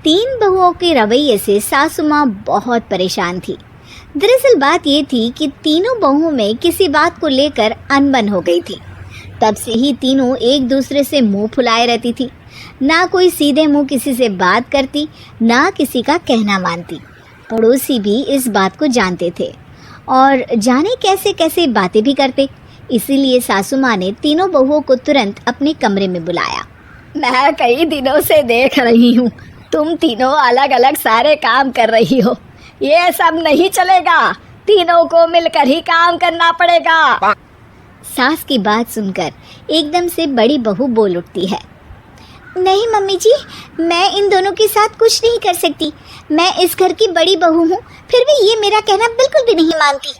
तीन बहुओं के रवैये से सासू माँ बहुत परेशान थी। दरअसल बात ये थी कि तीनों बहुओं में किसी बात को लेकर अनबन हो गई थी। तब से ही तीनों एक दूसरे से मुंह फुलाए रहती थी। ना कोई सीधे मुंह किसी से बात करती, ना किसी का कहना मानती। पड़ोसी भी इस बात को जानते थे और जाने कैसे कैसे बातें भी करते। इसीलिए सासू माँ ने तीनों बहुओं को तुरंत अपने कमरे में बुलाया। मैं कई दिनों से देख रही हूँ, तुम तीनों अलग अलग सारे काम कर रही हो। ये सब नहीं चलेगा, तीनों को मिलकर ही काम करना पड़ेगा। सास की बात सुनकर एकदम से बड़ी बहू बोल उठती है। नहीं मम्मी जी, मैं इन दोनों के साथ कुछ नहीं कर सकती। मैं इस घर की बड़ी बहू हूँ, फिर भी ये मेरा कहना बिल्कुल भी नहीं मानती।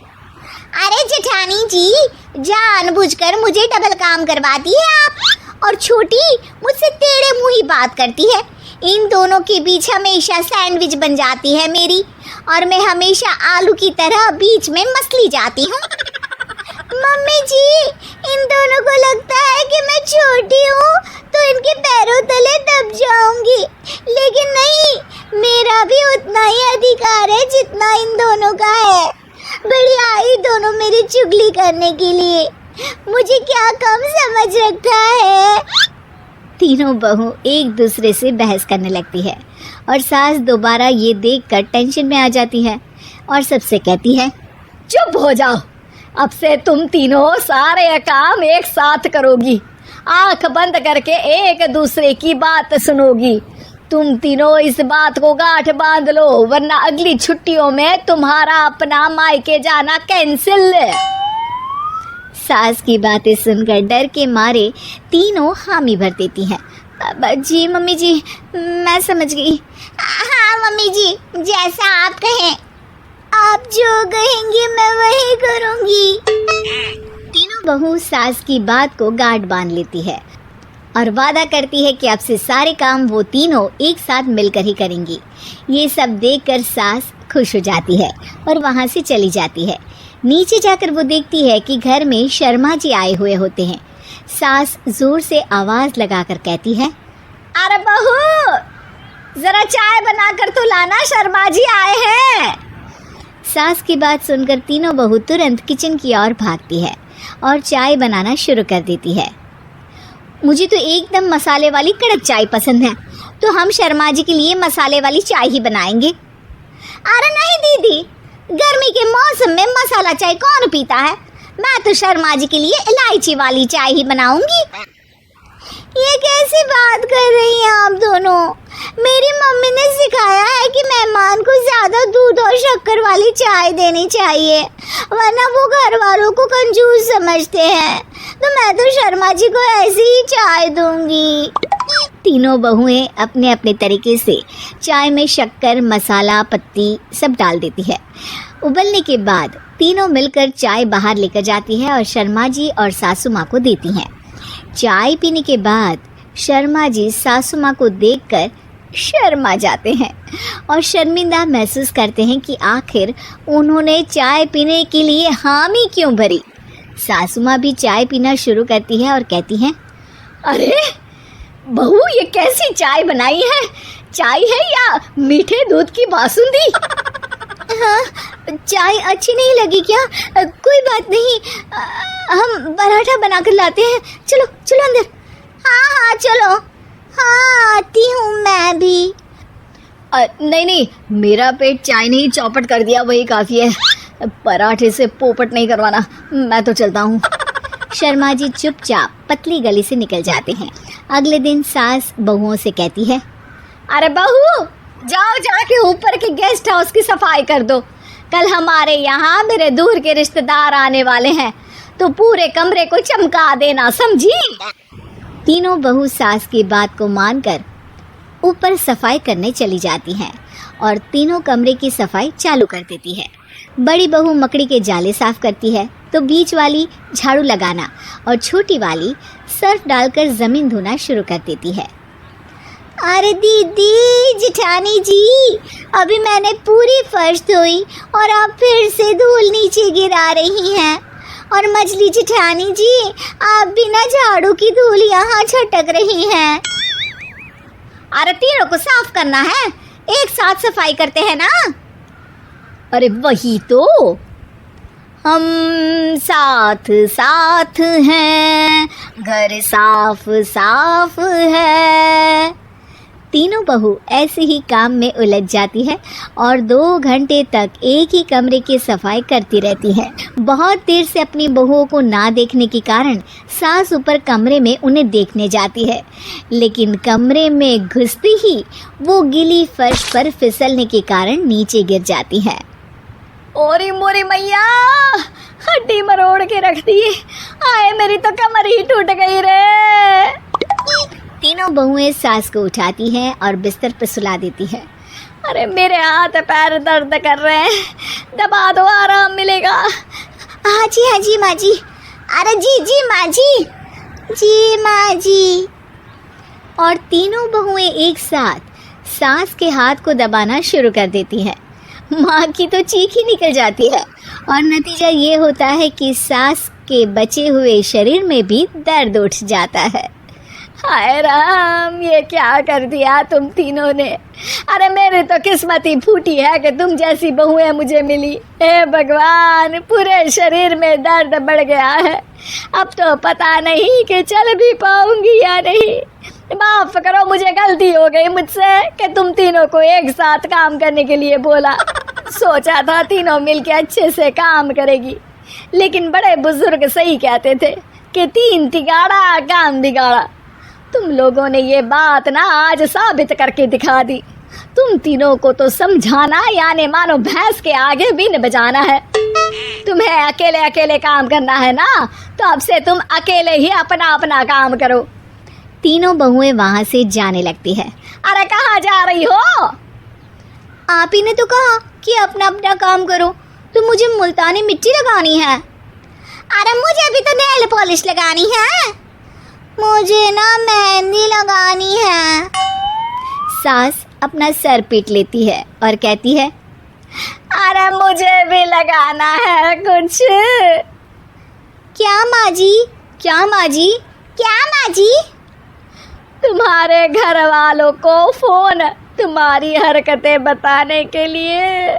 अरे जेठानी जी, जानबूझकर मुझे डबल काम करवाती है आप, और छोटी मुझसे टेढ़े मुंह ही बात करती है। इन दोनों के बीच हमेशा सैंडविच बन जाती है मेरी, और मैं हमेशा आलू की तरह बीच में मसली जाती हूँ। मम्मी जी, इन दोनों को लगता है कि मैं छोटी हूँ तो इनके पैरों तले दब जाऊंगी, लेकिन नहीं, मेरा भी उतना ही अधिकार है जितना इन दोनों का है। बढ़िया आई दोनों मेरी चुगली करने के लिए, मुझे क्या कम समझ रखा है। तीनों बहू एक दूसरे से बहस करने लगती है और सास दोबारा ये देखकर टेंशन में आ जाती है और सबसे कहती है, चुप हो जाओ, अब से तुम तीनों सारे काम एक साथ करोगी, आंख बंद करके एक दूसरे की बात सुनोगी। तुम तीनों इस बात को गांठ बांध लो, वरना अगली छुट्टियों में तुम्हारा अपना मायके जाना कैंसिल। सास की बातें सुनकर डर के मारे तीनों हामी भर देती हैं। जी मम्मी जी, मैं समझ गई। हाँ मम्मी जी, जैसा आप कहें, आप जो कहेंगी मैं वही करूंगी। तीनों बहू सास की बात को गांठ बांध लेती है और वादा करती है कि अब से सारे काम वो तीनों एक साथ मिलकर ही करेंगी। ये सब देखकर सास खुश हो जाती है और वहाँ से चली जाती है। नीचे जाकर वो देखती है कि घर में शर्मा जी आए हुए होते हैं। सास जोर से आवाज़ लगाकर कहती है, अरे बहू, जरा चाय बनाकर तो लाना, शर्मा जी आए हैं। सास की बात सुनकर तीनों बहू तुरंत किचन की ओर भागती है और चाय बनाना शुरू कर देती है। मुझे तो एकदम मसाले वाली कड़क चाय पसंद है, तो हम शर्मा जी के लिए मसाले वाली चाय ही बनाएंगे। अरे नहीं दीदी, गर्मी के मौसम में मसाला चाय कौन पीता है? मैं तो शर्मा जी के लिए इलायची वाली चाय ही बनाऊंगी। ये कैसी बात कर रही हैं आप दोनों? मेरी मम्मी ने सिखाया है कि मेहमान को ज़्यादा दूध और शक्कर वाली चाय देनी चाहिए, वरना वो घर वालों को कंजूस समझते हैं। तो मैं तो शर्मा जी को ऐसी ही चाय दूंगी। तीनों बहुएं अपने अपने तरीके से चाय में शक्कर, मसाला, पत्ती सब डाल देती है। उबलने के बाद तीनों मिलकर चाय बाहर लेकर जाती है और शर्मा जी और सासू माँ को देती हैं। चाय पीने के बाद शर्मा जी सासू माँ को देखकर शर्मा जाते हैं और शर्मिंदा महसूस करते हैं कि आखिर उन्होंने चाय पीने के लिए हामी क्यों भरी। सासू माँ भी चाय पीना शुरू करती है और कहती हैं, अरे बहू, ये कैसी चाय बनाई है? चाय है या मीठे दूध की बासुंदी? हाँ, चाय अच्छी नहीं लगी क्या? कोई बात नहीं, हम पराठा बनाकर लाते हैं। चलो चलो अंदर। हाँ हाँ चलो। हाँ आती हूँ मैं भी। नहीं नहीं, मेरा पेट चाय ने ही चौपट कर दिया, वही काफ़ी है। पराठे से पोपट नहीं करवाना, मैं तो चलता हूँ। शर्मा जी चुपचाप पतली गली से निकल जाते हैं। अगले दिन सास बहुओं से कहती है, अरे बहू, जाओ जाके ऊपर के गेस्ट हाउस की सफाई कर दो। कल हमारे यहाँ मेरे दूर के रिश्तेदार आने वाले हैं, तो पूरे कमरे को चमका देना, समझी? तीनों बहू सास की बात को मानकर ऊपर सफाई करने चली जाती हैं और तीनों कमरे की सफाई चालू कर देती है। बड़ी बहू मकड़ी के जाले साफ करती है, तो बीच वाली झाड़ू लगाना और छोटी वाली सर्फ डालकर ज़मीन धोना शुरू कर देती है। अरे दीदी, जेठानी जी, अभी मैंने पूरी फर्श धोई और आप फिर से धूल नीचे गिरा रही हैं। और मछली जेठानी जी, आप बिना झाड़ू की धूल यहाँ छटक रही हैं। अरे तीनों को साफ करना है, एक साथ सफाई करते हैं ना। अरे वही तो, हम साथ साथ हैं, घर साफ साफ है। तीनों बहू ऐसे ही काम में उलझ जाती है और 2 घंटे तक एक ही कमरे की सफाई करती रहती है। बहुत देर से अपनी बहुओं को ना देखने के कारण सास ऊपर कमरे में उन्हें देखने जाती है, लेकिन कमरे में घुसती ही वो गीली फर्श पर फिसलने के कारण नीचे गिर जाती है। ओरी मोरी मैया, हड्डी मरोड़ के रख दी। आए मेरी तो कमर ही टूट गई रे। तीनों बहुएं सास को उठाती हैं और बिस्तर पर सुला देती है। अरे मेरे हाथ पैर दर्द कर रहे हैं, दबा दो आराम मिलेगा। हाँ जी माँ जी। अरे जी माँ जी माँ जी। और तीनों बहुएं एक साथ सास के हाथ को दबाना शुरू कर देती है। माँ की तो चीख ही निकल जाती है और नतीजा ये होता है कि सास के बचे हुए शरीर में भी दर्द उठ जाता है। हाय राम, ये क्या कर दिया तुम तीनों ने। अरे मेरी तो किस्मत ही फूटी है कि तुम जैसी बहुएं मुझे मिली। हे भगवान, पूरे शरीर में दर्द बढ़ गया है। अब तो पता नहीं कि चल भी पाऊंगी या नहीं। माफ करो, मुझे गलती हो गई मुझसे कि तुम तीनों को एक साथ काम करने के लिए बोला। सोचा था तीनों मिलके अच्छे से काम करेगी, लेकिन बड़े बुजुर्ग सही कहते थे कि 3 तिगाड़ा काम बिगाड़ा। तुम लोगों ने ये बात ना आज साबित करके दिखा दी। तुम तीनों को तो समझाना यानी मानो भैंस के आगे बीन बजाना है। तुम्हें अकेले अकेले काम करना है ना, तो अब से तुम अकेले ही अपना अपना काम करो। तीनों बहुएं वहां से जाने लगती है। अरे कहाँ जा रही हो? आप ही ने तो कहा कि अपना अपना काम तो मुझे मुल्तानी मिट्टी लगानी है। अरे मुझे भी तो नेल पॉलिश लगानी है। मुझे ना मेहंदी लगानी है। सास अपना सर पीट लेती है और कहती है, अरे मुझे भी लगाना है कुछ। क्या माँ जी? क्या माँ जी? क्या माँ जी? तुम्हारे घर वालों को फोन तुम्हारी हरकतें बताने के लिए।